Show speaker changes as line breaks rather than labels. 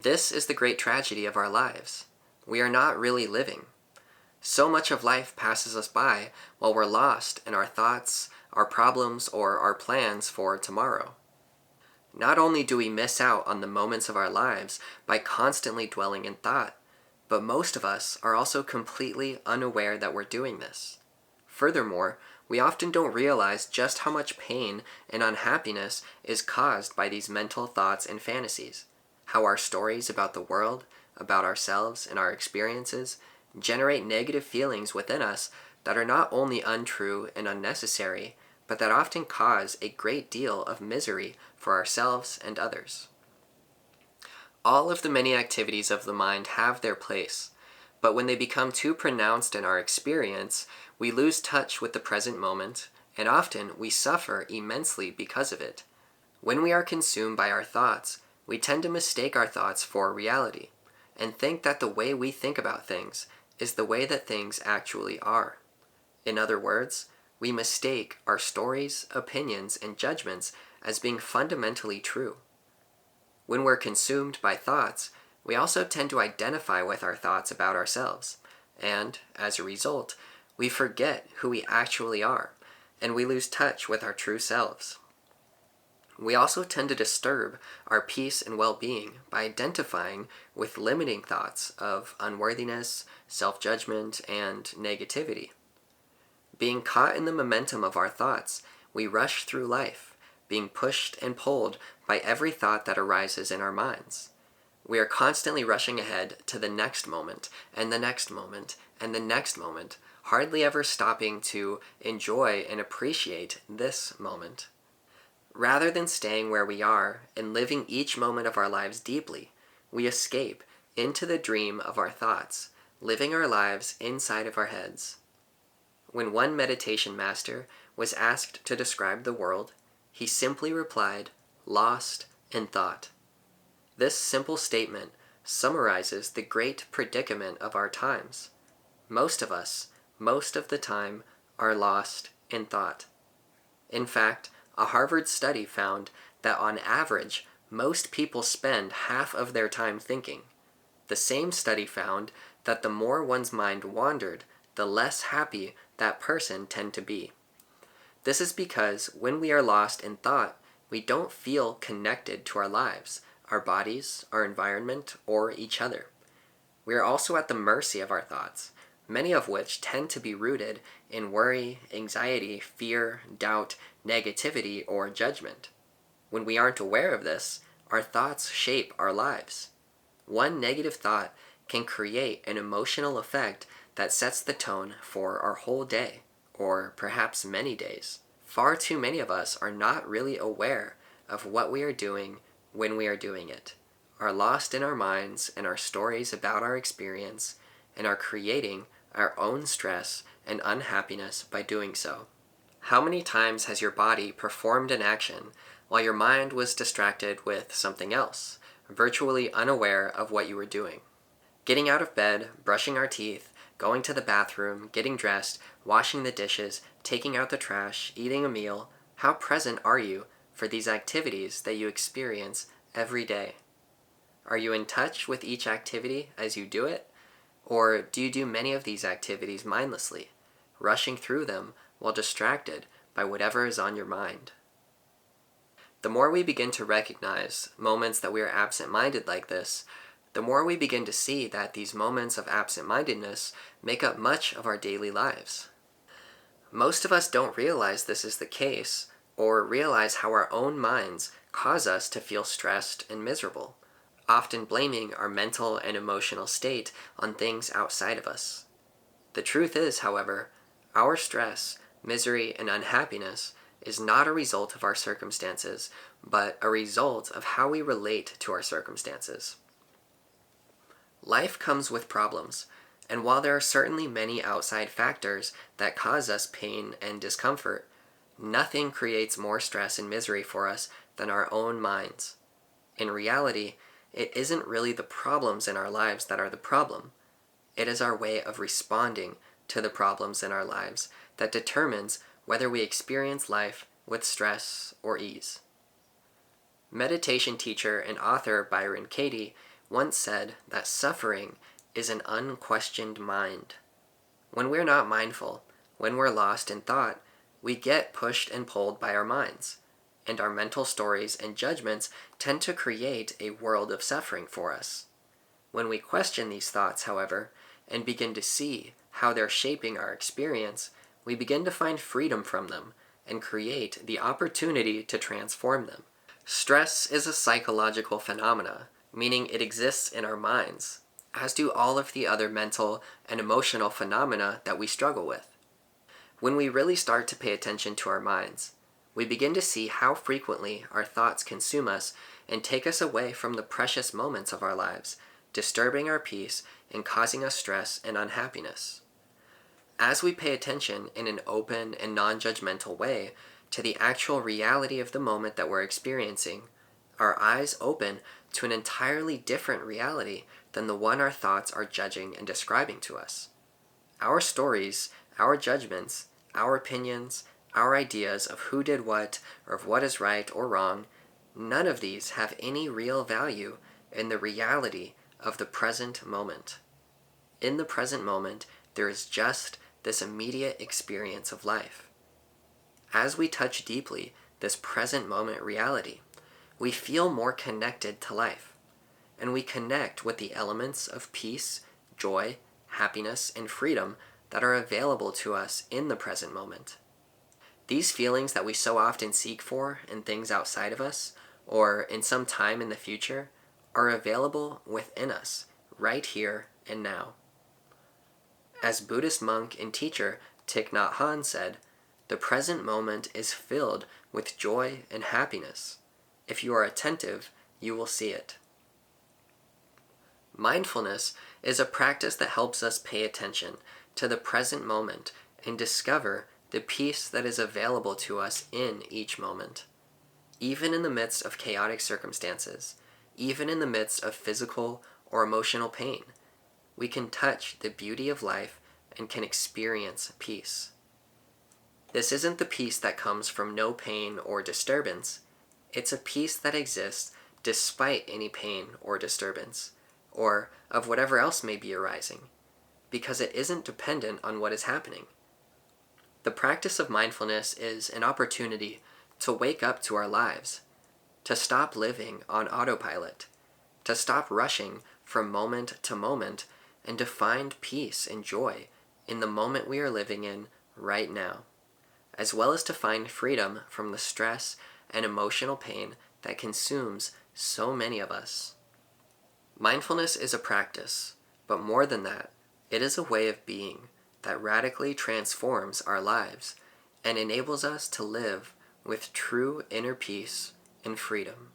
This is the great tragedy of our lives. We are not really living. So much of life passes us by while we're lost in our thoughts, our problems, or our plans for tomorrow. Not only do we miss out on the moments of our lives by constantly dwelling in thought, but most of us are also completely unaware that we're doing this. Furthermore, we often don't realize just how much pain and unhappiness is caused by these mental thoughts and fantasies, how our stories about the world, about ourselves, and our experiences generate negative feelings within us that are not only untrue and unnecessary, but that often cause a great deal of misery for ourselves and others. All of the many activities of the mind have their place, but when they become too pronounced in our experience, we lose touch with the present moment, and often we suffer immensely because of it. When we are consumed by our thoughts, we tend to mistake our thoughts for reality, and think that the way we think about things is the way that things actually are. In other words, we mistake our stories, opinions, and judgments as being fundamentally true. When we're consumed by thoughts, we also tend to identify with our thoughts about ourselves, and, as a result, we forget who we actually are, and we lose touch with our true selves. We also tend to disturb our peace and well-being by identifying with limiting thoughts of unworthiness, self-judgment, and negativity. Being caught in the momentum of our thoughts, we rush through life, being pushed and pulled by every thought that arises in our minds. We are constantly rushing ahead to the next moment, and the next moment, and the next moment, hardly ever stopping to enjoy and appreciate this moment. Rather than staying where we are and living each moment of our lives deeply, we escape into the dream of our thoughts, living our lives inside of our heads. When one meditation master was asked to describe the world, he simply replied, "Lost in thought." This simple statement summarizes the great predicament of our times. Most of us, most of the time, are lost in thought. In fact, a Harvard study found that on average, most people spend half of their time thinking. The same study found that the more one's mind wandered, the less happy that person tend to be. This is because when we are lost in thought, we don't feel connected to our lives, our bodies, our environment, or each other. We are also at the mercy of our thoughts, many of which tend to be rooted in worry, anxiety, fear, doubt, negativity, or judgment. When we aren't aware of this, our thoughts shape our lives. One negative thought can create an emotional effect that sets the tone for our whole day, or perhaps many days. Far too many of us are not really aware of what we are doing when we are doing it, are lost in our minds and our stories about our experience, and are creating our own stress and unhappiness by doing so. How many times has your body performed an action while your mind was distracted with something else, virtually unaware of what you were doing? Getting out of bed, brushing our teeth, going to the bathroom, getting dressed, washing the dishes, taking out the trash, eating a meal, how present are you for these activities that you experience every day? Are you in touch with each activity as you do it? Or do you do many of these activities mindlessly, rushing through them while distracted by whatever is on your mind? The more we begin to recognize moments that we are absent-minded like this, the more we begin to see that these moments of absent-mindedness make up much of our daily lives. Most of us don't realize this is the case, or realize how our own minds cause us to feel stressed and miserable, often blaming our mental and emotional state on things outside of us. The truth is, however, our stress, misery, and unhappiness is not a result of our circumstances, but a result of how we relate to our circumstances. Life comes with problems, and while there are certainly many outside factors that cause us pain and discomfort, nothing creates more stress and misery for us than our own minds. In reality, it isn't really the problems in our lives that are the problem. It is our way of responding to the problems in our lives that determines whether we experience life with stress or ease. Meditation teacher and author Byron Katie once said that suffering is an unquestioned mind. When we're not mindful, when we're lost in thought, we get pushed and pulled by our minds, and our mental stories and judgments tend to create a world of suffering for us. When we question these thoughts, however, and begin to see how they're shaping our experience, we begin to find freedom from them and create the opportunity to transform them. Stress is a psychological phenomena, meaning it exists in our minds, as do all of the other mental and emotional phenomena that we struggle with. When we really start to pay attention to our minds, we begin to see how frequently our thoughts consume us and take us away from the precious moments of our lives, disturbing our peace and causing us stress and unhappiness. As we pay attention in an open and non-judgmental way to the actual reality of the moment that we're experiencing, our eyes open to an entirely different reality than the one our thoughts are judging and describing to us. Our stories, our judgments, our opinions, our ideas of who did what or of what is right or wrong, none of these have any real value in the reality of the present moment. In the present moment, there is just this immediate experience of life. As we touch deeply this present moment reality, we feel more connected to life, and we connect with the elements of peace, joy, happiness, and freedom that are available to us in the present moment. These feelings that we so often seek for in things outside of us, or in some time in the future, are available within us, right here and now. As Buddhist monk and teacher Thich Nhat Hanh said, "The present moment is filled with joy and happiness. If you are attentive, you will see it." Mindfulness is a practice that helps us pay attention to the present moment and discover the peace that is available to us in each moment. Even in the midst of chaotic circumstances, even in the midst of physical or emotional pain, we can touch the beauty of life and can experience peace. This isn't the peace that comes from no pain or disturbance. It's a peace that exists despite any pain or disturbance, or of whatever else may be arising, because it isn't dependent on what is happening. The practice of mindfulness is an opportunity to wake up to our lives, to stop living on autopilot, to stop rushing from moment to moment, and to find peace and joy in the moment we are living in right now, as well as to find freedom from the stress and emotional pain that consumes so many of us. Mindfulness is a practice, but more than that, it is a way of being that radically transforms our lives and enables us to live with true inner peace and freedom.